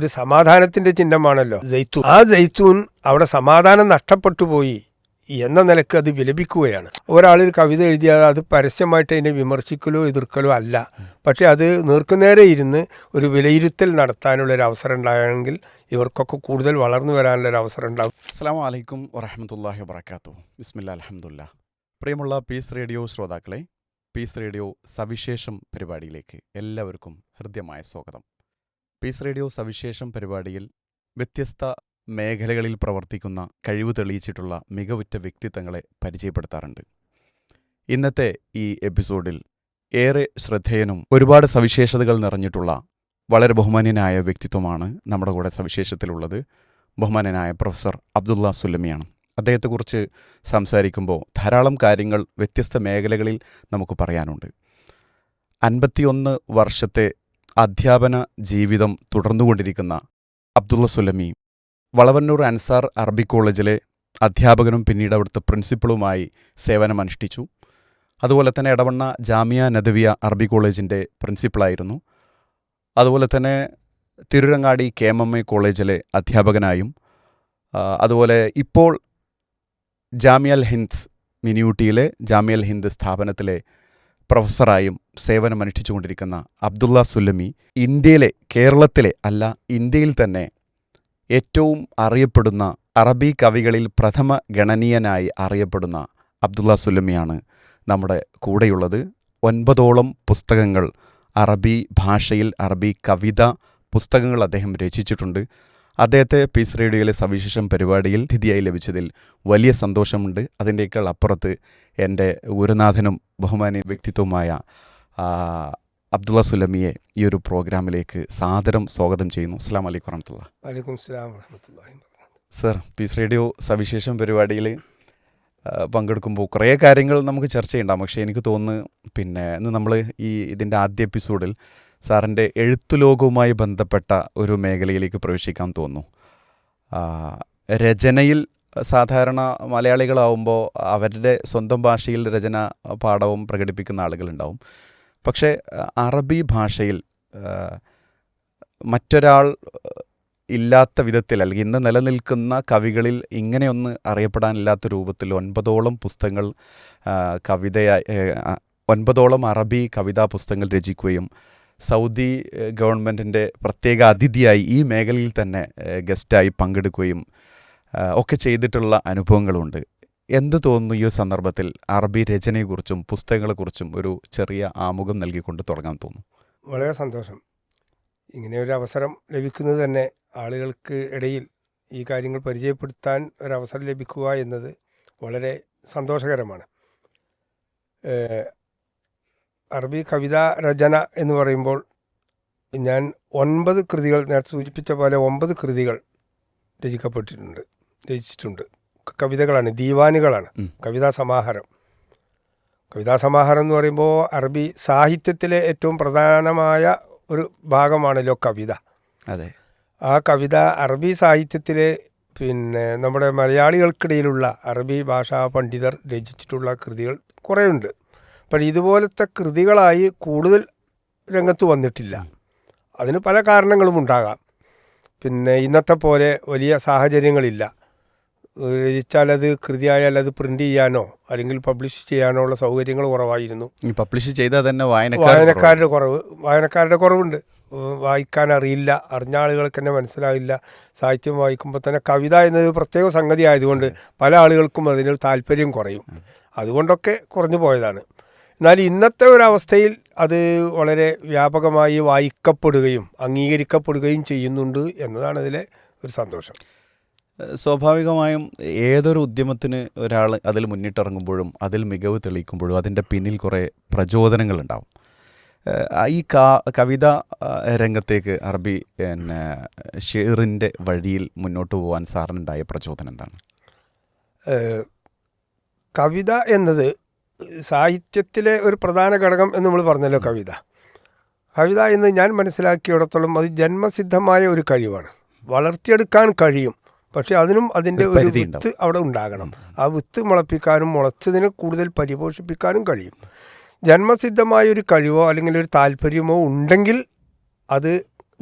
ഒരു സമാധാനത്തിൻ്റെ ചിഹ്നമാണല്ലോ ജയ്ത്തൂൻ. ആ ജയ്ത്തൂൻ അവിടെ സമാധാനം നഷ്ടപ്പെട്ടു പോയി എന്ന നിലക്ക് അത് വിലപിക്കുകയാണ്. ഒരാളൊരു കവിത എഴുതിയാൽ അത് പരസ്യമായിട്ട് അതിനെ വിമർശിക്കലോ എതിർക്കലോ അല്ല, പക്ഷേ അത് നേർക്കുനേരെ ഇരുന്ന് ഒരു വിലയിരുത്തൽ നടത്താനുള്ളൊരു അവസരം ഉണ്ടായെങ്കിൽ ഇവർക്കൊക്കെ കൂടുതൽ വളർന്നു വരാനുള്ളൊരു അവസരം ഉണ്ടാകും. അസ്സലാമു അലൈക്കും വറഹ്മത്തുള്ളാഹി വബറകാതുഹു. ബിസ്മില്ലാ അൽഹംദുലില്ലാ. പ്രിയമുള്ള പീസ് റേഡിയോ ശ്രോതാക്കളെ, പീസ് റേഡിയോ സവിശേഷം പരിപാടിയിലേക്ക് എല്ലാവർക്കും ഹൃദ്യമായ സ്വാഗതം. പീസ് റേഡിയോ സവിശേഷം പരിപാടിയിൽ വ്യത്യസ്ത മേഖലകളിൽ പ്രവർത്തിക്കുന്ന കഴിവ് തെളിയിച്ചിട്ടുള്ള മികവുറ്റ വ്യക്തിത്വങ്ങളെ പരിചയപ്പെടുത്താറുണ്ട്. ഇന്നത്തെ ഈ എപ്പിസോഡിൽ ഏറെ ശ്രദ്ധേയനും ഒരുപാട് സവിശേഷതകൾ നിറഞ്ഞിട്ടുള്ള വളരെ ബഹുമാന്യനായ വ്യക്തിത്വമാണ് നമ്മുടെ കൂടെ സവിശേഷത്തിലുള്ളത്. ബഹുമാന്യനായ പ്രൊഫസർ അബ്ദുള്ള സുല്ലമിയാണ്. അദ്ദേഹത്തെക്കുറിച്ച് സംസാരിക്കുമ്പോൾ ധാരാളം കാര്യങ്ങൾ വ്യത്യസ്ത മേഖലകളിൽ നമുക്ക് പറയാനുണ്ട്. 51 വർഷത്തെ അധ്യാപന ജീവിതം തുടർന്നുകൊണ്ടിരിക്കുന്ന അബ്ദുള്ള സുല്ലമി വളവന്നൂർ അൻസാർ അറബിക് കോളേജിലെ അധ്യാപകനും പിന്നീട് അവിടുത്തെ പ്രിൻസിപ്പളുമായി സേവനമനുഷ്ഠിച്ചു. അതുപോലെ തന്നെ എടവണ്ണ ജാമിയ നദവിയ അറബിക് കോളേജിൻ്റെ പ്രിൻസിപ്പളായിരുന്നു. അതുപോലെ തന്നെ തിരുരങ്ങാടി KMMA കോളേജിലെ അധ്യാപകനായും അതുപോലെ ഇപ്പോൾ ജാമിയൽ ഹിന്ദ് മിനിയൂട്ടിയിലെ ജാമിയൽ ഹിന്ദ് സ്ഥാപനത്തിലെ പ്രൊഫസറായും സേവനമനുഷ്ഠിച്ചുകൊണ്ടിരിക്കുന്ന അബ്ദുള്ള സുല്ലമി കേരളത്തിലെ അല്ല ഇന്ത്യയിൽ തന്നെ ഏറ്റവും അറിയപ്പെടുന്ന അറബി കവികളിൽ പ്രഥമ ഗണനീയനായി അറിയപ്പെടുന്ന അബ്ദുള്ള സുല്ലമിയാണ് നമ്മുടെ കൂടെയുള്ളത്. 9ഓളം പുസ്തകങ്ങൾ അറബി ഭാഷയിൽ, അറബി കവിത പുസ്തകങ്ങൾ അദ്ദേഹം രചിച്ചിട്ടുണ്ട്. അദ്ദേഹത്തെ പീസ് റേഡിയോയിലെ സവിശേഷം പരിപാടിയിൽ അതിഥിയായി ലഭിച്ചതിൽ വലിയ സന്തോഷമുണ്ട്. അതിൻ്റെയൊക്കെ അപ്പുറത്ത് എൻ്റെ ഗുരുനാഥനും ബഹുമാന്യ വ്യക്തിത്വമായ അബ്ദുള്ള സുല്ലമിയെ ഈ ഒരു പ്രോഗ്രാമിലേക്ക് സാദരം സ്വാഗതം ചെയ്യുന്നു. അസ്സലാമു അലൈക്കും വറഹ്മത്തുള്ളാഹി. വലൈക്കും അസ്സലാം വറഹ്മത്തുള്ളാഹി. സർ, പീസ് റേഡിയോ സവിശേഷം പരിപാടിയിൽ പങ്കെടുക്കുമ്പോൾ കുറേ കാര്യങ്ങൾ നമുക്ക് ചർച്ച ചെയ്യണ്ടാകും. പക്ഷേ എനിക്ക് തോന്നുന്നു ഇന്ന് നമ്മൾ ഇതിൻ്റെ ആദ്യ എപ്പിസോഡിൽ സാറിൻ്റെ എഴുത്തുലോകവുമായി ബന്ധപ്പെട്ട ഒരു മേഖലയിലേക്ക് പ്രവേശിക്കാൻ തോന്നുന്നു. രചനയിൽ സാധാരണ മലയാളികളാവുമ്പോൾ അവരുടെ സ്വന്തം ഭാഷയിൽ രചന പാഠവും പ്രകടിപ്പിക്കുന്ന ആളുകളുണ്ടാവും. പക്ഷേ അറബി ഭാഷയിൽ മറ്റൊരാൾ ഇല്ലാത്ത വിധത്തിൽ, അല്ലെങ്കിൽ ഇന്ന് നിലനിൽക്കുന്ന കവികളിൽ ഇങ്ങനെയൊന്ന് അറിയപ്പെടാനില്ലാത്ത രൂപത്തിൽ 9ഓളം പുസ്തകങ്ങൾ 9ഓളം അറബി കവിതാ പുസ്തകങ്ങൾ രചിക്കുകയും സൗദി ഗവൺമെൻറ്റിൻ്റെ പ്രത്യേക അതിഥിയായി ഈ മേഖലയിൽ തന്നെ ഗസ്റ്റായി പങ്കെടുക്കുകയും ഒക്കെ ചെയ്തിട്ടുള്ള അനുഭവങ്ങളുണ്ട്. എന്ത് തോന്നുന്നു ഈ സന്ദർഭത്തിൽ അറബി രചനയെക്കുറിച്ചും പുസ്തകങ്ങളെക്കുറിച്ചും ഒരു ചെറിയ ആമുഖം നൽകിക്കൊണ്ട് തുടങ്ങാൻ തോന്നുന്നു? വളരെ സന്തോഷം. ഇങ്ങനെ ഒരു അവസരം ലഭിക്കുന്നത് തന്നെ ആളുകൾക്ക് ഇടയിൽ ഈ കാര്യങ്ങൾ പരിചയപ്പെടുത്താൻ ഒരവസരം ലഭിക്കുക എന്നത് വളരെ സന്തോഷകരമാണ്. അറബി കവിതാ രചന എന്ന് പറയുമ്പോൾ ഞാൻ 9 കൃതികൾ, നേരത്തെ സൂചിപ്പിച്ച പോലെ 9 കൃതികൾ രചിച്ചിട്ടുണ്ട്. കവിതകളാണ്, ദീവാനുകളാണ്, കവിതാ സമാഹാരം. കവിതാ സമാഹാരം എന്ന് പറയുമ്പോൾ അറബി സാഹിത്യത്തിലെ ഏറ്റവും പ്രധാനമായ ഒരു ഭാഗമാണല്ലോ കവിത. അതെ. ആ കവിത അറബി സാഹിത്യത്തിലെ നമ്മുടെ മലയാളികൾക്കിടയിലുള്ള അറബി ഭാഷാ പണ്ഡിതർ രചിച്ചിട്ടുള്ള കൃതികൾ കുറേയുണ്ട്. പക്ഷേ ഇതുപോലത്തെ കൃതികളായി കൂടുതൽ രംഗത്ത് വന്നിട്ടില്ല. അതിന് പല കാരണങ്ങളും ഉണ്ടാകാം. ഇന്നത്തെ പോലെ വലിയ സാഹചര്യങ്ങളില്ല. രചിച്ചാൽ അത് കൃതിയായാൽ അത് പ്രിൻ്റ് ചെയ്യാനോ അല്ലെങ്കിൽ പബ്ലിഷ് ചെയ്യാനോ ഉള്ള സൗകര്യങ്ങൾ കുറവായിരുന്നു. പബ്ലിഷ് ചെയ്താൽ തന്നെ വായനക്കാരുടെ കുറവുണ്ട്. വായിക്കാൻ അറിയില്ല, അറിഞ്ഞ ആളുകൾക്ക് തന്നെ മനസ്സിലാവില്ല. സാഹിത്യം വായിക്കുമ്പോൾ തന്നെ കവിത എന്നത് പ്രത്യേക സംഗതി ആയതുകൊണ്ട് പല ആളുകൾക്കും അതിനൊരു താല്പര്യം കുറയും. അതുകൊണ്ടൊക്കെ കുറഞ്ഞു പോയതാണ്. എന്നാൽ ഇന്നത്തെ ഒരവസ്ഥയിൽ അത് വളരെ വ്യാപകമായി വായിക്കപ്പെടുകയും അംഗീകരിക്കപ്പെടുകയും ചെയ്യുന്നുണ്ട് എന്നതാണ് അതിലെ ഒരു സന്തോഷം. സ്വാഭാവികമായും ഏതൊരു ഉദ്യമത്തിന് ഒരാൾ അതിൽ മുന്നിട്ടിറങ്ങുമ്പോഴും അതിൽ മികവ് തെളിയിക്കുമ്പോഴും അതിൻ്റെ പിന്നിൽ കുറേ പ്രചോദനങ്ങളുണ്ടാവും. ഈ കവിത രംഗത്തേക്ക് അറബി ഷെയറിൻ്റെ വഴിയിൽ മുന്നോട്ട് പോകാൻ സാറിനുണ്ടായ പ്രചോദനം എന്താണ്? കവിത എന്നത് സാഹിത്യത്തിലെ ഒരു പ്രധാന ഘടകം എന്ന് നമ്മൾ പറഞ്ഞല്ലോ. കവിത എന്ന് ഞാൻ മനസ്സിലാക്കിയിടത്തോളം അത് ജന്മസിദ്ധമായ ഒരു കഴിവാണ്. വളർത്തിയെടുക്കാൻ കഴിയും, പക്ഷെ അതിനും അതിൻ്റെ ഒരു വിത്ത് അവിടെ ഉണ്ടാകണം. ആ വിത്ത് മുളപ്പിക്കാനും മുളച്ചതിനെ കൂടുതൽ പരിപോഷിപ്പിക്കാനും കഴിയും. ജന്മസിദ്ധമായ ഒരു കഴിവോ അല്ലെങ്കിൽ ഒരു താല്പര്യമോ ഉണ്ടെങ്കിൽ അത്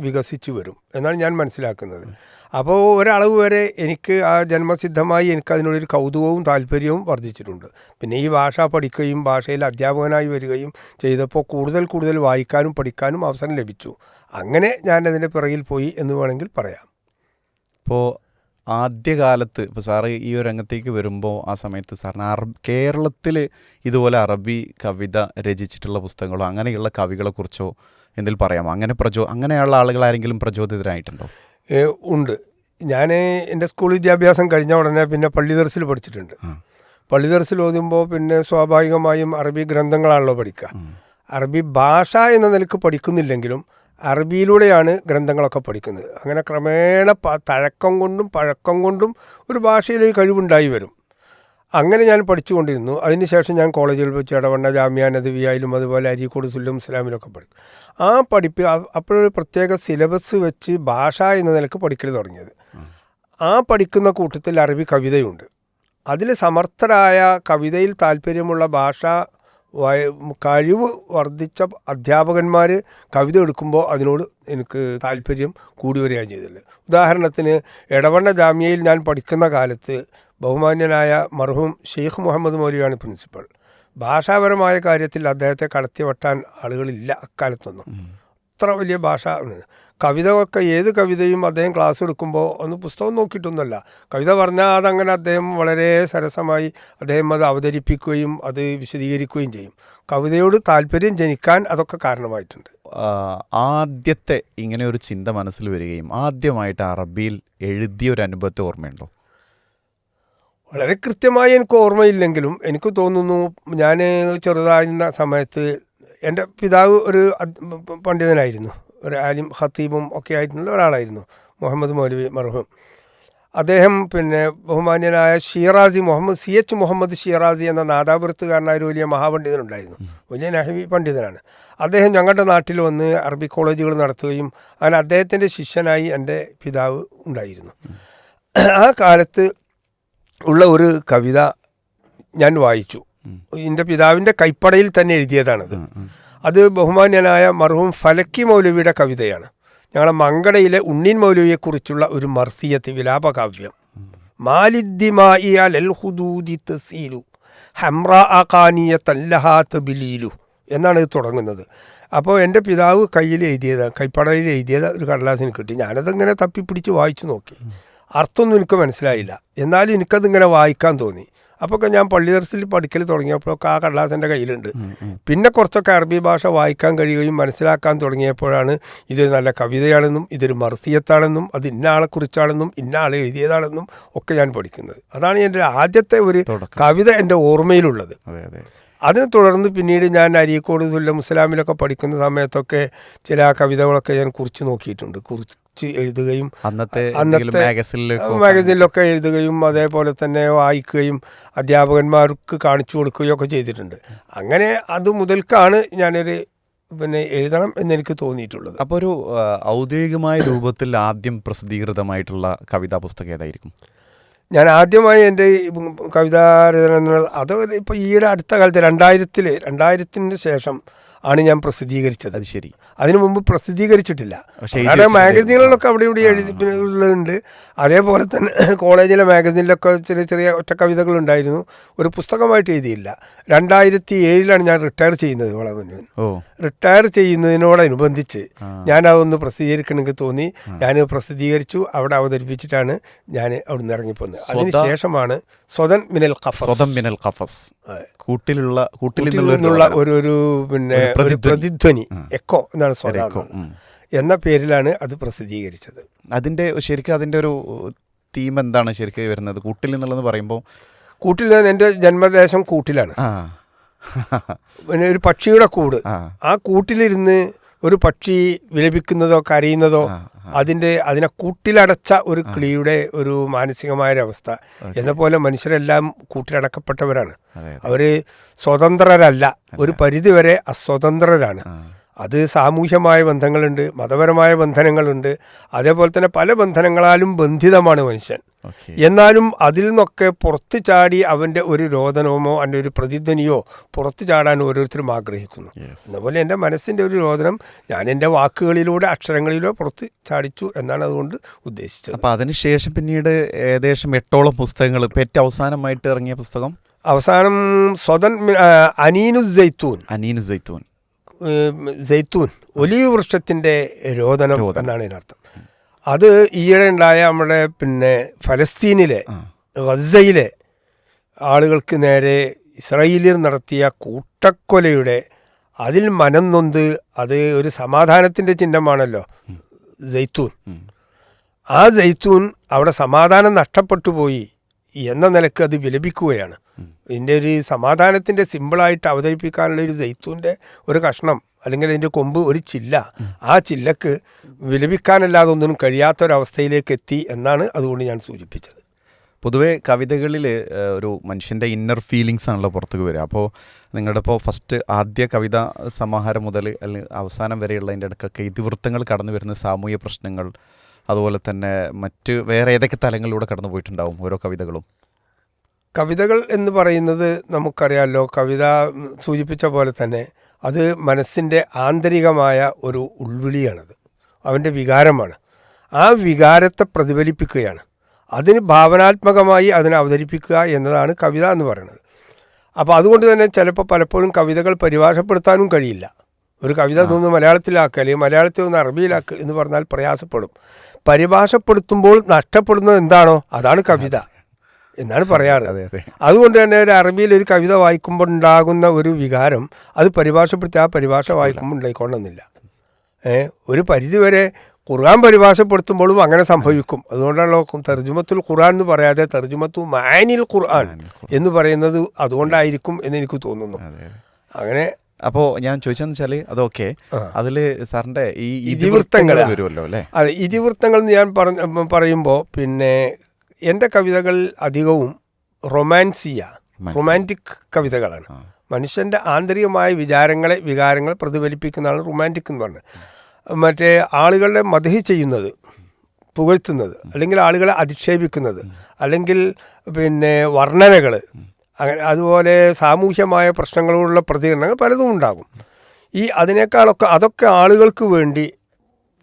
വികസിച്ചു വരും എന്നാണ് ഞാൻ മനസ്സിലാക്കുന്നത്. അപ്പോൾ ഒരളവ് വരെ എനിക്ക് ആ ജന്മസിദ്ധമായി എനിക്കതിനോടൊരു കൗതുകവും താല്പര്യവും വർദ്ധിച്ചിട്ടുണ്ട്. പിന്നെ ഈ ഭാഷ പഠിക്കുകയും ഭാഷയിൽ അധ്യാപകനായി വരികയും ചെയ്തപ്പോൾ കൂടുതൽ വായിക്കാനും പഠിക്കാനും അവസരം ലഭിച്ചു. അങ്ങനെ ഞാൻ അതിൻ്റെ പിറകിൽ പോയി എന്ന് വേണമെങ്കിൽ പറയാം. ഇപ്പോൾ ആദ്യകാലത്ത് ഇപ്പോൾ സാറ് ഈ ഒരു രംഗത്തേക്ക് വരുമ്പോൾ ആ സമയത്ത് സാറിന് കേരളത്തിൽ ഇതുപോലെ അറബി കവിത രചിച്ചിട്ടുള്ള പുസ്തകങ്ങളോ അങ്ങനെയുള്ള കവികളെക്കുറിച്ചോ എന്തെങ്കിലും പറയാമോ? അങ്ങനെയുള്ള ആളുകൾ ആരെങ്കിലും പ്രചോദിതരായിട്ടുണ്ടോ? ഉണ്ട്. ഞാൻ എൻ്റെ സ്കൂൾ വിദ്യാഭ്യാസം കഴിഞ്ഞ ഉടനെ പിന്നെ പള്ളി ദർസിൽ പഠിച്ചിട്ടുണ്ട്. പള്ളി ദർസിൽ ഓതുമ്പോൾ പിന്നെ സ്വാഭാവികമായും അറബി ഗ്രന്ഥങ്ങളാണല്ലോ പഠിക്കുക. അറബി ഭാഷ എന്ന നിലക്ക് പഠിക്കുന്നില്ലെങ്കിലും അറബിയിലൂടെയാണ് ഗ്രന്ഥങ്ങളൊക്കെ പഠിക്കുന്നത്. അങ്ങനെ ക്രമേണ തഴക്കം കൊണ്ടും പഴക്കം കൊണ്ടും ഒരു ഭാഷയിലേക്ക് കഴിവുണ്ടായി വരും. അങ്ങനെ ഞാൻ പഠിച്ചുകൊണ്ടിരുന്നു. അതിനുശേഷം ഞാൻ കോളേജിൽ വെച്ച് ഇടവണ്ണ ജാമിയ നദവിയായാലും അതുപോലെ അരീക്കോട് സുല്ലം ഇസ്ലാമിലൊക്കെ പഠിക്കും. ആ പഠിപ്പ് അപ്പോഴൊരു പ്രത്യേക സിലബസ് വെച്ച് ഭാഷ എന്ന നിലക്ക് പഠിക്കൽ തുടങ്ങിയത്. ആ പഠിക്കുന്ന കൂട്ടത്തിൽ അറബി കവിതയുണ്ട്. അതിൽ സമർത്ഥരായ കവിതയിൽ താല്പര്യമുള്ള ഭാഷ കഴിവ് വർദ്ധിച്ച അധ്യാപകന്മാർ കവിത എടുക്കുമ്പോൾ അതിനോട് എനിക്ക് താല്പര്യം കൂടി വരികയാണ് ചെയ്തില്ല. ഉദാഹരണത്തിന് ഇടവണ്ണ ജാമ്യയിൽ ഞാൻ പഠിക്കുന്ന കാലത്ത് ബഹുമാന്യനായ മർഹൂം ഷെയ്ഖ് മുഹമ്മദ് മൗലവിയാണ് പ്രിൻസിപ്പൽ. ഭാഷാപരമായ കാര്യത്തിൽ അദ്ദേഹത്തെ കടത്തി വെട്ടാൻ ആളുകളില്ല അക്കാലത്തൊന്നും. അത്ര വലിയ ഭാഷ കവിതയൊക്കെ ഏത് കവിതയും അദ്ദേഹം ക്ലാസ് എടുക്കുമ്പോൾ ഒന്ന് പുസ്തകം നോക്കിയിട്ടൊന്നുമല്ല, കവിത പറഞ്ഞാൽ അതങ്ങനെ അദ്ദേഹം വളരെ സരസമായി അദ്ദേഹം അത് അവതരിപ്പിക്കുകയും അത് വിശദീകരിക്കുകയും ചെയ്യും. കവിതയോട് താല്പര്യം ജനിക്കാൻ അതൊക്കെ കാരണമായിട്ടുണ്ട്. ആദ്യത്തെ ഇങ്ങനെ ഒരു ചിന്ത മനസ്സിൽ വരികയും ആദ്യമായിട്ട് അറബിയിൽ എഴുതിയ ഒരു അനുഭവത്തെ ഓർമ്മയുണ്ടോ? വളരെ കൃത്യമായി എനിക്ക് ഓർമ്മയില്ലെങ്കിലും എനിക്ക് തോന്നുന്നു ഞാൻ ചെറുതായിരുന്ന സമയത്ത് എൻ്റെ പിതാവ് ഒരു പണ്ഡിതനായിരുന്നു, ഒരു ആലിം ഖത്തീബും ഒക്കെ ആയിട്ടുള്ള ഒരാളായിരുന്നു, മുഹമ്മദ് മൗലവി മർഹൂം. അദ്ദേഹം പിന്നെ ബഹുമാന്യനായ ഷിറാസി മുഹമ്മദ് ഷിറാസി എന്ന നാദാപുരത്തുകാരനായ ഒരു വലിയ മഹാപണ്ഡിതനുണ്ടായിരുന്നു, വലിയ നഹവി പണ്ഡിതനാണ്. അദ്ദേഹം ഞങ്ങളുടെ നാട്ടിൽ വന്ന് അറബി കോളേജുകൾ നടത്തുകയും അങ്ങനെ അദ്ദേഹത്തിൻ്റെ ശിഷ്യനായി എൻ്റെ പിതാവ് ഉണ്ടായിരുന്നു. ആ കാലത്ത് ഉള്ള ഒരു കവിത ഞാൻ വായിച്ചു. എൻ്റെ പിതാവിൻ്റെ കൈപ്പടയിൽ തന്നെ എഴുതിയതാണത്. അത് ബഹുമാന്യനായ മർഹൂം ഫലക്കി മൗലവിയുടെ കവിതയാണ്. ഞങ്ങളെ മങ്കടയിലെ ഉണ്ണീൻ മൗലവിയെക്കുറിച്ചുള്ള ഒരു മർസിയത്ത് വിലാപകാവ്യം. എന്നാണ് ഇത് തുടങ്ങുന്നത്. അപ്പോൾ എൻ്റെ പിതാവ് കയ്യിൽ എഴുതിയത്, കൈപ്പടയിൽ എഴുതിയത് ഒരു കടലാസിന് കിട്ടി. ഞാനതിങ്ങനെ തപ്പിപ്പിടിച്ച് വായിച്ചു നോക്കി. അർത്ഥമൊന്നും എനിക്ക് മനസ്സിലായില്ല, എന്നാലും എനിക്കതിങ്ങനെ വായിക്കാൻ തോന്നി. അപ്പോൾ ഞാൻ പള്ളി ദർസിൽ പഠിക്കൽ തുടങ്ങിയപ്പോഴൊക്കെ ആ കടലാസ് എൻ്റെ കയ്യിലുണ്ട്. പിന്നെ കുറച്ചൊക്കെ അറബി ഭാഷ വായിക്കാൻ കഴിയുകയും മനസ്സിലാക്കാൻ തുടങ്ങിയപ്പോഴാണ് ഇതൊരു നല്ല കവിതയാണെന്നും ഇതൊരു മർസിയത്താണെന്നും അത് ഇന്ന ആളെക്കുറിച്ചാണെന്നും ഇന്ന ആളെ എഴുതിയതാണെന്നും ഒക്കെ ഞാൻ പഠിക്കുന്നത്. അതാണ് എൻ്റെ ആദ്യത്തെ ഒരു കവിത എൻ്റെ ഓർമ്മയിലുള്ളത്. അതിനെ തുടർന്ന് പിന്നീട് ഞാൻ അരീക്കോട് സുല്ലം ഇസ്ലാമിലൊക്കെ പഠിക്കുന്ന സമയത്തൊക്കെ ചില കവിതകളൊക്കെ ഞാൻ കുറിച്ച് നോക്കിയിട്ടുണ്ട്. കുറിച്ച് എഴുതുകയും അന്നത്തെ മാഗസിനിലൊക്കെ എഴുതുകയും അതേപോലെ തന്നെ വായിക്കുകയും അധ്യാപകന്മാർക്ക് കാണിച്ചു കൊടുക്കുകയും ഒക്കെ ചെയ്തിട്ടുണ്ട്. അങ്ങനെ അത് മുതൽക്കാണ് ഞാനൊരു എഴുതണം എന്നെനിക്ക് തോന്നിയിട്ടുള്ളത്. അപ്പോൾ ഒരു ഔദ്യോഗികമായ രൂപത്തിൽ ആദ്യം പ്രസിദ്ധീകൃതമായിട്ടുള്ള കവിതാ പുസ്തകം ഏതായിരിക്കും? ഞാൻ ആദ്യമായി എൻ്റെ കവിതാ രചന അത് ഇപ്പോൾ ഈയിടെ അടുത്ത കാലത്ത് 2000-ന് ശേഷം ആണ് ഞാൻ പ്രസിദ്ധീകരിച്ചത്. അത് ശരി. അതിനു മുമ്പ് പ്രസിദ്ധീകരിച്ചിട്ടില്ല. മാഗസീനുകളിലൊക്കെ അവിടെ ഇവിടെ എഴുതിയുണ്ട്. അതേപോലെ തന്നെ കോളേജിലെ മാഗസീനിലൊക്കെ ചെറിയ ചെറിയ ഒറ്റ കവിതകളുണ്ടായിരുന്നു. ഒരു പുസ്തകമായിട്ട് എഴുതിയില്ല. 2007 ഞാൻ റിട്ടയർ ചെയ്യുന്നത്. റിട്ടയർ ചെയ്യുന്നതിനോടനുബന്ധിച്ച് ഞാൻ അതൊന്ന് പ്രസിദ്ധീകരിക്കണമെങ്കിൽ തോന്നി. ഞാൻ പ്രസിദ്ധീകരിച്ചു, അവിടെ അവതരിപ്പിച്ചിട്ടാണ് ഞാൻ അവിടെ നിന്ന് ഇറങ്ങിപ്പോകുന്നത്. അതിനുശേഷമാണ് സ്വതൻ മിനൽ ഖഫസ് കൂട്ടിൽ നിന്നുള്ള ഒരു പ്രതിധ്വനി എക്കോ എന്നാണ് സ്വതം എന്ന പേരിലാണ് അത് പ്രസിദ്ധീകരിച്ചത്. അതിൻ്റെ ഒരു തീം എന്താണ് ശരിക്കും വരുന്നത്? കൂട്ടിൽ നിന്നുള്ളത് പറയുമ്പോൾ കൂട്ടിൽ എൻ്റെ ജന്മദേശം കൂട്ടിലാണ്. പിന്നെ ഒരു പക്ഷിയുടെ കൂട്, ആ കൂട്ടിലിരുന്ന് ഒരു പക്ഷി വിലപിക്കുന്നതോ കരയുന്നതോ അതിനെ കൂട്ടിലടച്ച ഒരു കിളിയുടെ ഒരു മാനസികമായ ഒരവസ്ഥ എന്ന പോലെ മനുഷ്യരെല്ലാം കൂട്ടിലടക്കപ്പെട്ടവരാണ്. അവർ സ്വതന്ത്രരല്ല, ഒരു പരിധിവരെ അസ്വതന്ത്രരാണ്. അത് സാമൂഹ്യമായ ബന്ധങ്ങളുണ്ട്, മതപരമായ ബന്ധനങ്ങളുണ്ട്, അതേപോലെ തന്നെ പല ബന്ധനങ്ങളാലും ബന്ധിതമാണ് മനുഷ്യൻ. ഓക്കെ. എന്നാലും അതിൽ നിന്നൊക്കെ പുറത്ത് ചാടി അവൻ്റെ ഒരു രോദനമോ അതിൻ്റെ ഒരു പ്രതിധ്വനിയോ പുറത്ത് ചാടാൻ ഓരോരുത്തരും ആഗ്രഹിക്കുന്നു. അതുപോലെ എൻ്റെ മനസ്സിൻ്റെ ഒരു രോദനം ഞാൻ എൻ്റെ വാക്കുകളിലൂടെ അക്ഷരങ്ങളിലൂടെ പുറത്ത് ചാടിച്ചു എന്നാണ് അതുകൊണ്ട് ഉദ്ദേശിച്ചത്. അപ്പോൾ അതിനുശേഷം പിന്നീട് ഏകദേശം 8ഓളം പുസ്തകങ്ങൾ, ഇപ്പോൾ ഏറ്റവും അവസാനമായിട്ട് ഇറങ്ങിയ പുസ്തകം അവസാനം അനീനു സൈത്തൂൻ, സൈത്തൂൻ ഒലിവ് വൃക്ഷത്തിൻ്റെ രോദനം എന്നാണ് ഇതിനർത്ഥം. അത് ഈയിടെ ഉണ്ടായ നമ്മുടെ ഫലസ്തീനിലെ ഗസയിലെ ആളുകൾക്ക് നേരെ ഇസ്രായേലിയർ നടത്തിയ കൂട്ടക്കൊലയുടെ അതിൽ മനം നൊന്ത്, അത് ഒരു സമാധാനത്തിൻ്റെ ചിഹ്നമാണല്ലോ സൈത്തൂൻ. ആ സൈത്തൂൻ അവിടെ സമാധാനം നഷ്ടപ്പെട്ടു പോയി എന്ന നിലക്ക് അത് വിലപിക്കുകയാണ്. ഇതിൻ്റെ ഒരു സമാധാനത്തിൻ്റെ സിമ്പിളായിട്ട് അവതരിപ്പിക്കാനുള്ള ഒരു സൈത്തൂൻ്റെ ഒരു കഷ്ണം അല്ലെങ്കിൽ അതിൻ്റെ കൊമ്പ്, ഒരു ചില്ല, ആ ചില്ലക്ക് വിലപിക്കാനല്ലാതെ ഒന്നിനും കഴിയാത്തൊരവസ്ഥയിലേക്ക് എത്തി എന്നാണ് അതുകൊണ്ട് ഞാൻ സൂചിപ്പിച്ചത്. പൊതുവേ കവിതകളിൽ ഒരു മനുഷ്യൻ്റെ ഇന്നർ ഫീലിങ്സ് ആണല്ലോ പുറത്തേക്ക് വരിക. അപ്പോൾ നിങ്ങളുടെ ഇപ്പോൾ ആദ്യ കവിതാ സമാഹാരം മുതൽ അല്ലെങ്കിൽ അവസാനം വരെയുള്ളതിൻ്റെ ഇടയ്ക്കൊക്കെ ഇതിവൃത്തങ്ങൾ കടന്നു വരുന്ന സാമൂഹ്യ പ്രശ്നങ്ങൾ, അതുപോലെ തന്നെ മറ്റ് വേറെ ഏതൊക്കെ തലങ്ങളിലൂടെ കടന്നു പോയിട്ടുണ്ടാവും ഓരോ കവിതകളും? കവിതകൾ എന്ന് പറയുന്നത് നമുക്കറിയാമല്ലോ, കവിത സൂചിപ്പിച്ച പോലെ തന്നെ അത് മനസ്സിൻ്റെ ആന്തരികമായ ഒരു ഉൾവിളിയാണത്, അവൻ്റെ വികാരമാണ്. ആ വികാരത്തെ പ്രതിഫലിപ്പിക്കുകയാണ്, അതിന് ഭാവനാത്മകമായി അതിനെ അവതരിപ്പിക്കുക എന്നതാണ് കവിത എന്ന് പറയുന്നത്. അപ്പോൾ അതുകൊണ്ട് തന്നെ ചിലപ്പോൾ പലപ്പോഴും കവിതകൾ പരിഭാഷപ്പെടുത്താനും കഴിയില്ല. ഒരു കവിത തോന്നുന്നു മലയാളത്തിലാക്കുക അല്ലെങ്കിൽ മലയാളത്തിൽ നിന്ന് അറബിയിലാക്കുക എന്ന് പറഞ്ഞാൽ പ്രയാസപ്പെടും. പരിഭാഷപ്പെടുത്തുമ്പോൾ നഷ്ടപ്പെടുന്നത് എന്താണോ അതാണ് കവിത എന്നാണ് പറയാറ്. അതുകൊണ്ട് തന്നെ ഒരു അറബിയിൽ ഒരു കവിത വായിക്കുമ്പോൾ ഉണ്ടാകുന്ന ഒരു വികാരം അത് പരിഭാഷപ്പെടുത്തി ആ പരിഭാഷ വായിക്കുമ്പോൾ ഉണ്ടായിക്കൊള്ളുന്നില്ല. ഒരു പരിധിവരെ ഖുർആൻ പരിഭാഷപ്പെടുത്തുമ്പോഴും അങ്ങനെ സംഭവിക്കും. അതുകൊണ്ടാണല്ലോ തർജുമത്തുൽ ഖുർആൻ എന്ന് പറയാതെ തർജുമത്തു മഅനിൽ ഖുർആൻ എന്ന് പറയുന്നത് അതുകൊണ്ടായിരിക്കും എന്ന് എനിക്ക് തോന്നുന്നു. അങ്ങനെ അപ്പോൾ ഞാൻ ചോദിച്ചതെന്ന് വെച്ചാൽ അതൊക്കെ അതിൽ സാറിൻ്റെ ഈ ഇതിവൃത്തങ്ങൾ വരുമല്ലോ അല്ലേ? അതെ, ഇതിവൃത്തങ്ങൾ എന്ന് ഞാൻ പറയുമ്പോൾ എൻ്റെ കവിതകൾ അധികവും റൊമാൻറ്റിക് കവിതകളാണ്. മനുഷ്യൻ്റെ ആന്തരികമായ വികാരങ്ങളെ പ്രതിഫലിപ്പിക്കുന്നതാണ് റൊമാൻറ്റിക് എന്ന് പറഞ്ഞത്. മറ്റേ ആളുകളുടെ മദ്ഹ് ചെയ്യുന്നത്, പുകഴ്ത്തുന്നത്, അല്ലെങ്കിൽ ആളുകളെ അധിക്ഷേപിക്കുന്നത്, അല്ലെങ്കിൽ വർണ്ണനകൾ, അങ്ങനെ അതുപോലെ സാമൂഹ്യമായ പ്രശ്നങ്ങളോടുള്ള പ്രതികരണങ്ങൾ പലതും ഉണ്ടാകും. അതിനേക്കാളൊക്കെ അതൊക്കെ ആളുകൾക്ക് വേണ്ടി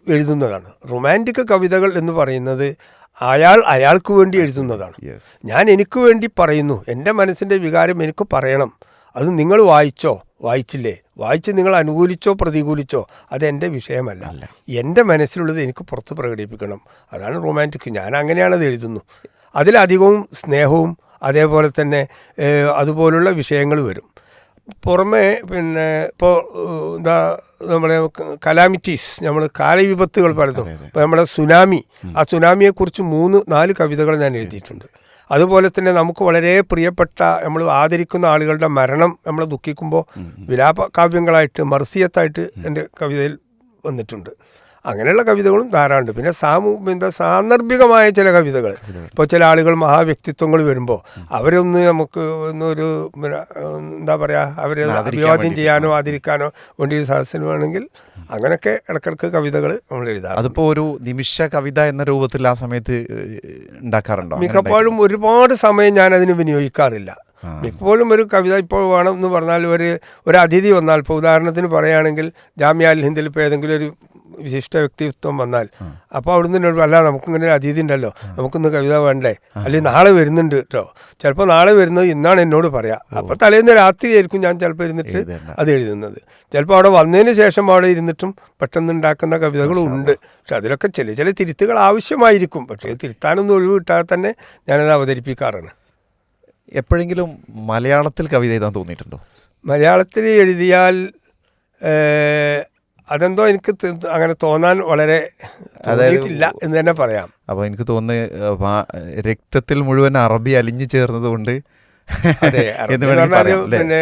എഴുതുന്നതാണ്. റൊമാൻറ്റിക് കവിതകൾ എന്ന് പറയുന്നത് അയാൾക്ക് വേണ്ടി എഴുതുന്നതാണ്. ഞാൻ എനിക്ക് വേണ്ടി പറയുന്നു, എൻ്റെ മനസ്സിൻ്റെ വികാരം എനിക്ക് പറയണം, അത് നിങ്ങൾ വായിച്ചില്ലേ, വായിച്ച് നിങ്ങൾ അനുകൂലിച്ചോ പ്രതികൂലിച്ചോ അതെൻ്റെ വിഷയമല്ല, എൻ്റെ മനസ്സിലുള്ളത് എനിക്ക് പുറത്ത് പ്രകടിപ്പിക്കണം, അതാണ് റൊമാൻറ്റിക്. ഞാൻ അങ്ങനെയാണത് എഴുതുന്നു. അതിലധികവും സ്നേഹവും അതേപോലെ തന്നെ അതുപോലുള്ള വിഷയങ്ങൾ വരും. പുറമെ ഇപ്പോൾ നമ്മുടെ കലാമിറ്റീസ്, നമ്മൾ കാലവിപത്തുകൾ പറയുന്നു. ഇപ്പോൾ നമ്മുടെ സുനാമി, ആ സുനാമിയെക്കുറിച്ച് 3-4 കവിതകൾ ഞാൻ എഴുതിയിട്ടുണ്ട്. അതുപോലെ തന്നെ നമുക്ക് വളരെ പ്രിയപ്പെട്ട നമ്മൾ ആദരിക്കുന്ന ആളുകളുടെ മരണം നമ്മൾ ദുഃഖിക്കുമ്പോൾ വിലാപ കാവ്യങ്ങളായിട്ട് മർസിയത്തായിട്ട് എൻ്റെ കവിതയിൽ വന്നിട്ടുണ്ട്. അങ്ങനെയുള്ള കവിതകളും ധാരാളമുണ്ട്. പിന്നെ സാന്ദർഭികമായ ചില കവിതകൾ, ഇപ്പോൾ ചില ആളുകൾ മഹാവ്യക്തിത്വങ്ങൾ വരുമ്പോൾ അവരൊന്ന് നമുക്ക് ഒന്നൊരു അവരെ അഭിവാദ്യം ചെയ്യാനോ ആദരിക്കാനോ വേണ്ടി ഒരു സദസ്സിന് വേണമെങ്കിൽ അങ്ങനെയൊക്കെ ഇടയ്ക്കിടയ്ക്ക് കവിതകൾ നമ്മൾ എഴുതാം. അതിപ്പോൾ ഒരു നിമിഷ കവിത എന്ന രൂപത്തിൽ ആ സമയത്ത് ഉണ്ടാക്കാറുണ്ടോ? മിക്കപ്പോഴും ഒരുപാട് സമയം ഞാൻ അതിന് വിനിയോഗിക്കാറില്ല. മിക്കപ്പോഴും ഒരു കവിത ഇപ്പോൾ വേണം എന്ന് പറഞ്ഞാൽ ഒരു അതിഥി വന്നാൽ, ഇപ്പോൾ ഉദാഹരണത്തിന് പറയുകയാണെങ്കിൽ ജാമിയ അൽ ഹിന്ദിൽ ഇപ്പോൾ ഏതെങ്കിലും ഒരു വിശിഷ്ട വ്യക്തിത്വം വന്നാൽ, അപ്പോൾ അവിടുന്ന് എന്നോട് അല്ല നമുക്കിങ്ങനെ ഒരു അതിഥി ഉണ്ടല്ലോ, നമുക്കിന്ന് കവിത വേണ്ടേ, അല്ലെങ്കിൽ നാളെ വരുന്നുണ്ട് കേട്ടോ, ചിലപ്പോൾ നാളെ വരുന്നത് ഇന്നാണ് എന്നോട് പറയാം. അപ്പോൾ തലേന്ന് രാത്രി ആയിരിക്കും ഞാൻ ചിലപ്പോൾ ഇരുന്നിട്ട് അത് എഴുതുന്നത്. ചിലപ്പോൾ അവിടെ വന്നതിന് ശേഷം അവിടെ ഇരുന്നിട്ടും പെട്ടെന്ന് ഉണ്ടാക്കുന്ന കവിതകളും ഉണ്ട്. പക്ഷെ അതിലൊക്കെ ചില തിരുത്തുകൾ ആവശ്യമായിരിക്കും. പക്ഷേ തിരുത്താനൊന്നും ഒഴിവ് കിട്ടാതെ തന്നെ ഞാനത് അവതരിപ്പിക്കാറാണ്. എപ്പോഴെങ്കിലും മലയാളത്തിൽ കവിത എഴുതാൻ തോന്നിയിട്ടുണ്ടോ? മലയാളത്തിൽ എഴുതിയാൽ അതെന്തോ എനിക്ക് അങ്ങനെ തോന്നാൻ വളരെ തോന്നിയിട്ടില്ല എന്ന് തന്നെ പറയാം. അപ്പോൾ എനിക്ക് തോന്നുന്നു രക്തത്തിൽ മുഴുവൻ അറബി അലിഞ്ഞു ചേർന്നതുകൊണ്ട് പിന്നെ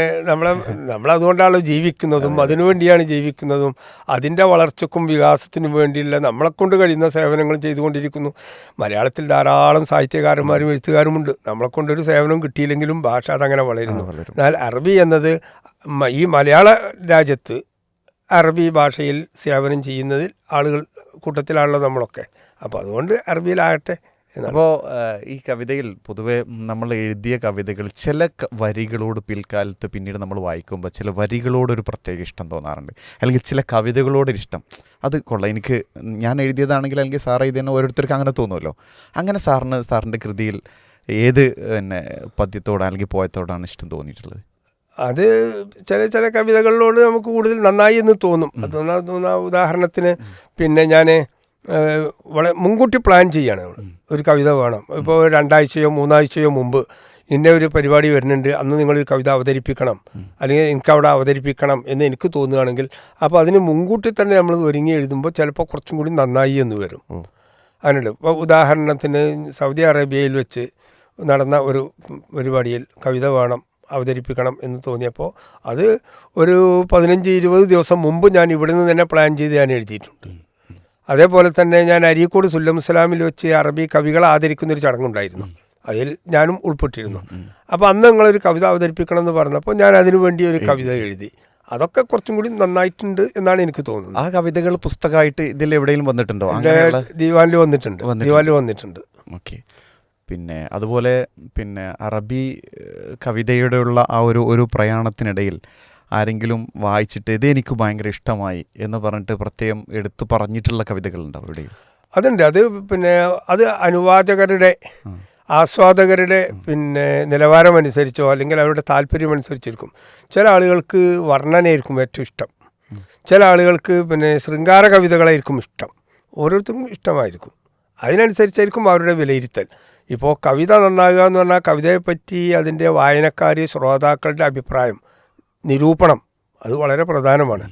നമ്മളതുകൊണ്ടാണല്ലോ ജീവിക്കുന്നതും, അതിനുവേണ്ടിയാണ് ജീവിക്കുന്നതും, അതിൻ്റെ വളർച്ചക്കും വികാസത്തിനും വേണ്ടിയുള്ള നമ്മളെക്കൊണ്ട് കഴിയുന്ന സേവനങ്ങൾ ചെയ്തുകൊണ്ടിരിക്കുന്നു. മലയാളത്തിൽ ധാരാളം സാഹിത്യകാരന്മാരും എഴുത്തുകാരുമുണ്ട്. നമ്മളെക്കൊണ്ടൊരു സേവനം കിട്ടിയില്ലെങ്കിലും ഭാഷ അതങ്ങനെ വളരുന്നു. എന്നാൽ അറബി എന്നത് ഈ മലയാള രാജ്യത്ത് അറബി ഭാഷയിൽ സേവനം ചെയ്യുന്നതിൽ ആളുകൾ കൂട്ടത്തിലാണല്ലോ നമ്മളൊക്കെ. അപ്പോൾ അതുകൊണ്ട് അറബിയിലാകട്ടെ എന്നാണ്. അപ്പോൾ ഈ കവിതയിൽ പൊതുവെ നമ്മൾ എഴുതിയ കവിതകൾ ചില വരികളോട് പിൽക്കാലത്ത് പിന്നീട് നമ്മൾ വായിക്കുമ്പോൾ ചില വരികളോടൊരു പ്രത്യേക ഇഷ്ടം തോന്നാറുണ്ട്, അല്ലെങ്കിൽ ചില കവിതകളോടൊരു ഇഷ്ടം. അത് കൊള്ളാം, എനിക്ക് ഞാൻ എഴുതിയതാണെങ്കിൽ അല്ലെങ്കിൽ സാർ എഴുതിയെന്ന് ഓരോരുത്തർക്ക് അങ്ങനെ തോന്നുമല്ലോ. അങ്ങനെ സാറിൻ്റെ കൃതിയിൽ ഏത് പിന്നെ പദ്യത്തോടാണ് അല്ലെങ്കിൽ പോയത്തോടാണ് ഇഷ്ടം തോന്നിയിട്ടുള്ളത്? അത് ചില കവിതകളിലോട് നമുക്ക് കൂടുതൽ നന്നായി എന്ന് തോന്നും. അത് ഉദാഹരണത്തിന് പിന്നെ ഞാൻ വളരെ മുൻകൂട്ടി പ്ലാൻ ചെയ്യാണ്. ഒരു കവിത വേണം, ഇപ്പോൾ 2 ആഴ്ചയോ 3 ആഴ്ചയോ മുമ്പ് ഇന്ന ഒരു പരിപാടി വരുന്നുണ്ട്, അന്ന് നിങ്ങളൊരു കവിത അവതരിപ്പിക്കണം, അല്ലെങ്കിൽ എനിക്കവിടെ അവതരിപ്പിക്കണം എന്ന് എനിക്ക് തോന്നുകയാണെങ്കിൽ അപ്പോൾ അതിന് മുൻകൂട്ടി തന്നെ നമ്മൾ ഒരുങ്ങി എഴുതുമ്പോൾ ചിലപ്പോൾ കുറച്ചും കൂടി നന്നായി എന്ന് വരും. അങ്ങനെയുണ്ട്. ഇപ്പോൾ ഉദാഹരണത്തിന് സൗദി അറേബ്യയിൽ വെച്ച് നടന്ന ഒരു പരിപാടിയിൽ കവിത വേണം, അവതരിപ്പിക്കണം എന്ന് തോന്നിയപ്പോൾ അത് ഒരു 15-20 ദിവസം മുമ്പ് ഞാൻ ഇവിടെ നിന്ന് തന്നെ പ്ലാൻ ചെയ്ത് ഞാൻ എഴുതിയിട്ടുണ്ട്. അതേപോലെ തന്നെ ഞാൻ അരീക്കോട് സുല്ലമുസ്സലാമിൽ വെച്ച് അറബി കവികളെ ആദരിക്കുന്നൊരു ചടങ്ങുണ്ടായിരുന്നു, അതിൽ ഞാനും ഉൾപ്പെട്ടിരുന്നു. അപ്പോൾ അന്ന് നിങ്ങളൊരു കവിത അവതരിപ്പിക്കണം എന്ന് പറഞ്ഞപ്പോൾ ഞാൻ അതിനു വേണ്ടി ഒരു കവിത എഴുതി. അതൊക്കെ കുറച്ചും കൂടി നന്നായിട്ടുണ്ട് എന്നാണ് എനിക്ക് തോന്നുന്നത്. ആ കവിതകൾ പുസ്തകമായിട്ട് ഇതിൽ എവിടെയെങ്കിലും വന്നിട്ടുണ്ടോ? ദിവാനിൽ വന്നിട്ടുണ്ട്. ഓക്കെ. പിന്നെ അതുപോലെ പിന്നെ അറബി കവിതയുടെയുള്ള ആ ഒരു പ്രയാണത്തിനിടയിൽ ആരെങ്കിലും വായിച്ചിട്ട് ഇത് എനിക്ക് ഭയങ്കര ഇഷ്ടമായി എന്ന് പറഞ്ഞിട്ട് പ്രത്യേകം എടുത്തു പറഞ്ഞിട്ടുള്ള കവിതകളുണ്ടാവും എവിടെയും? അതുണ്ട്. അത് പിന്നെ അത് അനുവാചകരുടെ ആസ്വാദകരുടെ പിന്നെ നിലവാരമനുസരിച്ചോ അല്ലെങ്കിൽ അവരുടെ താല്പര്യമനുസരിച്ചിരിക്കും. ചില ആളുകൾക്ക് വർണ്ണനയായിരിക്കും ഏറ്റവും ഇഷ്ടം, ചില ആളുകൾക്ക് പിന്നെ ശൃംഗാര കവിതകളായിരിക്കും ഇഷ്ടം. ഓരോരുത്തർക്കും ഇഷ്ടമായിരിക്കും, അതിനനുസരിച്ചായിരിക്കും അവരുടെ വിലയിരുത്തൽ. ഇപ്പോൾ കവിത നന്നാകുക എന്ന് പറഞ്ഞാൽ കവിതയെപ്പറ്റി അതിൻ്റെ വായനക്കാർ ശ്രോതാക്കളുടെ അഭിപ്രായം, നിരൂപണം, അത് വളരെ പ്രധാനമാണ്.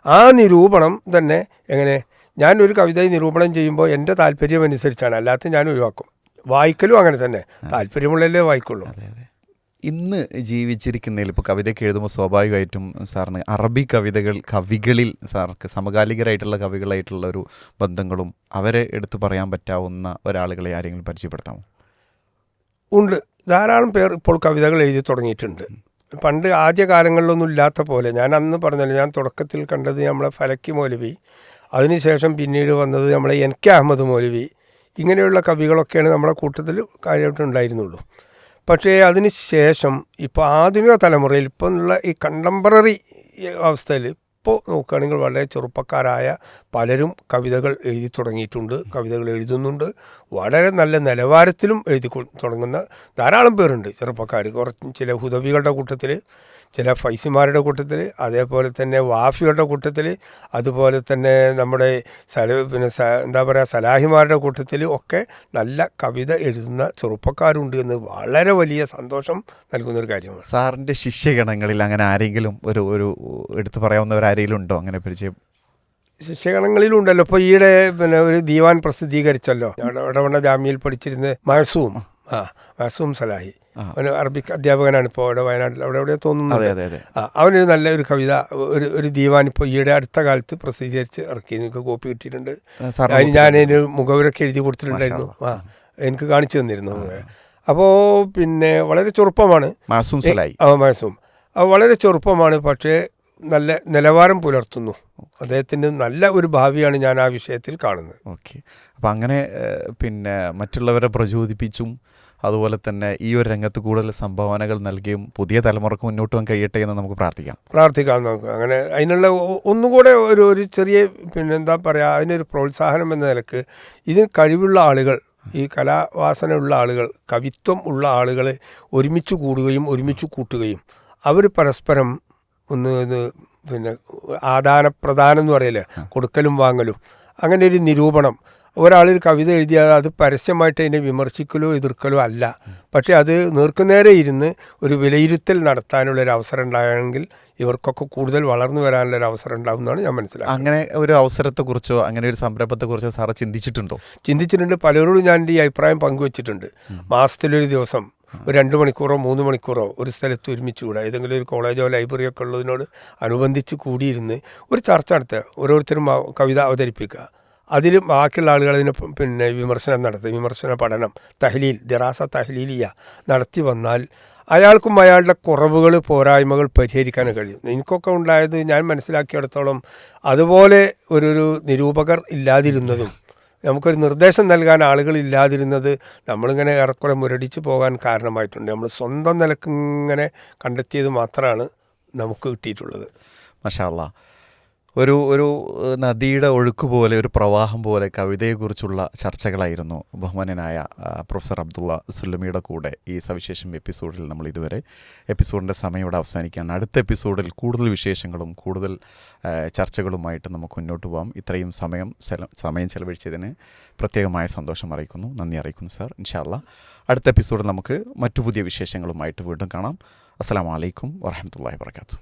ആ നിരൂപണം തന്നെ എങ്ങനെ, ഞാനൊരു കവിത നിരൂപണം ചെയ്യുമ്പോൾ എൻ്റെ താല്പര്യം അനുസരിച്ചാണ്, അല്ലാത്ത ഞാൻ ഒഴിവാക്കും. വായിക്കലും അങ്ങനെ തന്നെ, താല്പര്യമുള്ളതല്ലേ വായിക്കുള്ളൂ. ഇന്ന് ജീവിച്ചിരിക്കുന്നതിൽ ഇപ്പോൾ കവിതയ്ക്ക് എഴുതുമ്പോൾ സ്വാഭാവികമായിട്ടും സാറിന് അറബി കവികളിൽ സാർക്ക് സമകാലികരായിട്ടുള്ള കവികളായിട്ടുള്ള ഒരു ബന്ധങ്ങളും അവരെ എടുത്തു പറയാൻ പറ്റാവുന്ന ഒരാളുകളെ ആരെങ്കിലും പരിചയപ്പെടുത്താമോ? ഉണ്ട്, ധാരാളം പേർ ഇപ്പോൾ കവിതകൾ എഴുതി തുടങ്ങിയിട്ടുണ്ട്. പണ്ട് ആദ്യ കാലങ്ങളിലൊന്നും ഇല്ലാത്ത പോലെ, ഞാൻ അന്ന് പറഞ്ഞല്ലോ, ഞാൻ തുടക്കത്തിൽ കണ്ടത് നമ്മളെ ഫലക്കി മൗലവി, അതിനുശേഷം പിന്നീട് വന്നത് നമ്മളെ NK അഹമ്മദ് മൗലവി, ഇങ്ങനെയുള്ള കവികളൊക്കെയാണ് നമ്മുടെ കൂട്ടത്തിൽ കാര്യമായിട്ടുണ്ടായിരുന്നുള്ളൂ. പക്ഷേ അതിന് ശേഷം ഇപ്പോൾ ആധുനിക തലമുറയിൽ ഇപ്പോൾ ഉള്ള ഈ കണ്ടംപററി അവസ്ഥയിൽ ഇപ്പോൾ നോക്കുകയാണെങ്കിൽ വളരെ ചെറുപ്പക്കാരായ പലരും കവിതകൾ എഴുതി തുടങ്ങിയിട്ടുണ്ട്, കവിതകൾ എഴുതുന്നുണ്ട്. വളരെ നല്ല നിലവാരത്തിലും എഴുതി തുടങ്ങുന്ന ധാരാളം പേരുണ്ട് ചെറുപ്പക്കാർ. കുറച്ച് ചില ഹുദവികളുടെ കൂട്ടത്തിൽ, ചില ഫൈസിമാരുടെ കൂട്ടത്തിൽ, അതേപോലെ തന്നെ വാഫികളുടെ കൂട്ടത്തിൽ, അതുപോലെ തന്നെ നമ്മുടെ എന്താ പറയുക സലാഹിമാരുടെ കൂട്ടത്തിൽ ഒക്കെ നല്ല കവിത എഴുതുന്ന ചെറുപ്പക്കാരുണ്ട് എന്ന് വളരെ വലിയ സന്തോഷം നൽകുന്നൊരു കാര്യമാണ്. സാറിൻ്റെ ശിഷ്യഗണങ്ങളിൽ അങ്ങനെ ആരെങ്കിലും ഒരു എടുത്തു പറയാവുന്നവരാരെങ്കിലും ഉണ്ടോ അങ്ങനെ പരിചയം? ശിഷ്യഗണങ്ങളിലുണ്ടല്ലോ. ഇപ്പോൾ ഈയിടെ പിന്നെ ഒരു ദീവാൻ പ്രസിദ്ധീകരിച്ചല്ലോ, ഇടവണ്ണ ജാമ്യയിൽ പഠിച്ചിരുന്ന മഹസൂം സലാഹി, അവന് അറബിക് അധ്യാപകനാണ് ഇപ്പോൾ അവിടെ വയനാട്ടിൽ എവിടെയോ തോന്നുന്നത്. അവനൊരു നല്ല ഒരു കവിത ഒരു ദീവാൻ ഇപ്പോൾ ഈയിടെ അടുത്ത കാലത്ത് പ്രസിദ്ധീകരിച്ച് ഇറക്കി. എനിക്ക് കോപ്പി കിട്ടിയിട്ടുണ്ട്. അതിന് ഞാനതിന് മുഖവരൊക്കെ എഴുതി കൊടുത്തിട്ടുണ്ടായിരുന്നു, എനിക്ക് കാണിച്ചു തന്നിരുന്നു. അപ്പോൾ പിന്നെ വളരെ ചെറുപ്പമാണ് മഹസൂം, വളരെ ചെറുപ്പമാണ്, പക്ഷേ നല്ല നിലവാരം പുലർത്തുന്നു. അദ്ദേഹത്തിന് നല്ല ഒരു ഭാവിയാണ് ഞാൻ ആ വിഷയത്തിൽ കാണുന്നത്. ഓക്കെ. അപ്പം അങ്ങനെ പിന്നെ മറ്റുള്ളവരെ പ്രചോദിപ്പിച്ചും അതുപോലെ തന്നെ ഈ ഒരു രംഗത്ത് കൂടുതൽ സംഭാവനകൾ നൽകിയും പുതിയ തലമുറക്ക് മുന്നോട്ട് പോകാൻ കഴിയട്ടെ എന്ന് നമുക്ക് പ്രാർത്ഥിക്കാം. നമുക്ക് അങ്ങനെ അതിനുള്ള ഒന്നുകൂടെ ഒരു ചെറിയ എന്താ പറയുക, അതിനൊരു പ്രോത്സാഹനം എന്ന നിലക്ക് ഇതിന് കഴിവുള്ള ആളുകൾ, ഈ കലാവാസനയുള്ള ആളുകൾ, കവിത്വം ഉള്ള ആളുകൾ ഒരുമിച്ച് കൂടുകയും ഒരുമിച്ച് കൂട്ടുകയും അവർ പരസ്പരം ഒന്ന് ആദാനപ്രദാനം എന്ന് പറയില്ലേ, കൊടുക്കലും വാങ്ങലും, അങ്ങനെ ഒരു നിരൂപണം. ഒരാളൊരു കവിത എഴുതിയാൽ അത് പരസ്യമായിട്ട് അതിനെ വിമർശിക്കലോ എതിർക്കലോ അല്ല, പക്ഷേ അത് നേർക്കുനേരെ ഇരുന്ന് ഒരു വിലയിരുത്തൽ നടത്താനുള്ളൊരു അവസരം ഉണ്ടായെങ്കിൽ ഇവർക്കൊക്കെ കൂടുതൽ വളർന്നു വരാനുള്ളൊരു അവസരം ഉണ്ടാകുമെന്നാണ് ഞാൻ മനസ്സിലാക്കുന്നത്. അങ്ങനെ ഒരു അവസരത്തെക്കുറിച്ചോ അങ്ങനെ ഒരു സംരംഭത്തെക്കുറിച്ചോ സാറ് ചിന്തിച്ചിട്ടുണ്ട്. പലരോടും ഞാൻ ഈ അഭിപ്രായം പങ്കുവച്ചിട്ടുണ്ട്. മാസത്തിലൊരു ദിവസം ഒരു 2 മണിക്കൂറോ 3 മണിക്കൂറോ ഒരു സ്ഥലത്ത് ഒരുമിച്ചുകൂടാ, ഏതെങ്കിലും ഒരു കോളേജോ ലൈബ്രറിയോ ഒക്കെ ഉള്ളതിനോട് അനുബന്ധിച്ച് കൂടിയിരുന്ന് ഒരു ചർച്ച നടത്തുക, ഓരോരുത്തരും കവിത അവതരിപ്പിക്കുക, അതിൽ ബാക്കിയുള്ള ആളുകൾ അതിന് വിമർശനം നടത്തുക, വിമർശന പഠനം, ദിറാസ തഹ്ലീലിയ നടത്തി വന്നാൽ അയാൾക്കും അയാളുടെ കുറവുകൾ പോരായ്മകൾ പരിഹരിക്കാൻ കഴിയും. എനിക്കൊക്കെ ഉണ്ടായത്, ഞാൻ മനസ്സിലാക്കിയിടത്തോളം അതുപോലെ ഒരു നിരൂപകർ ഇല്ലാതിരുന്നതും നമുക്കൊരു നിർദ്ദേശം നൽകാൻ ആളുകളില്ലാതിരുന്നത് നമ്മളിങ്ങനെ ഏറെക്കുറെ മുരടിച്ച് പോകാൻ കാരണമായിട്ടുണ്ട്. നമ്മൾ സ്വന്തം നിലക്ക് ഇങ്ങനെ കണ്ടെത്തിയത് മാത്രമാണ് നമുക്ക് കിട്ടിയിട്ടുള്ളത്. മാഷാ അല്ലാ. ഒരു നദിയുടെ ഒഴുക്ക് പോലെ, ഒരു പ്രവാഹം പോലെ കവിതയെക്കുറിച്ചുള്ള ചർച്ചകളായിരുന്നു ബഹുമാനനായ പ്രൊഫസർ അബ്ദുള്ള സുല്ലമിയുടെ കൂടെ ഈ സവിശേഷം എപ്പിസോഡിൽ നമ്മൾ ഇതുവരെ. എപ്പിസോഡിൻ്റെ സമയം ഇവിടെ അവസാനിക്കുകയാണ്. അടുത്ത എപ്പിസോഡിൽ കൂടുതൽ വിശേഷങ്ങളും കൂടുതൽ ചർച്ചകളുമായിട്ട് നമുക്ക് മുന്നോട്ട് പോകാം. ഇത്രയും സമയം ചെലവഴിച്ചതിന് പ്രത്യേകമായ സന്തോഷം അറിയിക്കുന്നു, നന്ദി അറിയിക്കുന്നു സാർ. ഇൻഷാ അല്ലാ അടുത്ത എപ്പിസോഡിൽ നമുക്ക് മറ്റു പുതിയ വിശേഷങ്ങളുമായിട്ട് വീണ്ടും കാണാം. അസ്സലാമു അലൈക്കും വറഹ്മത്തുള്ളാഹി വബറകാതുഹു.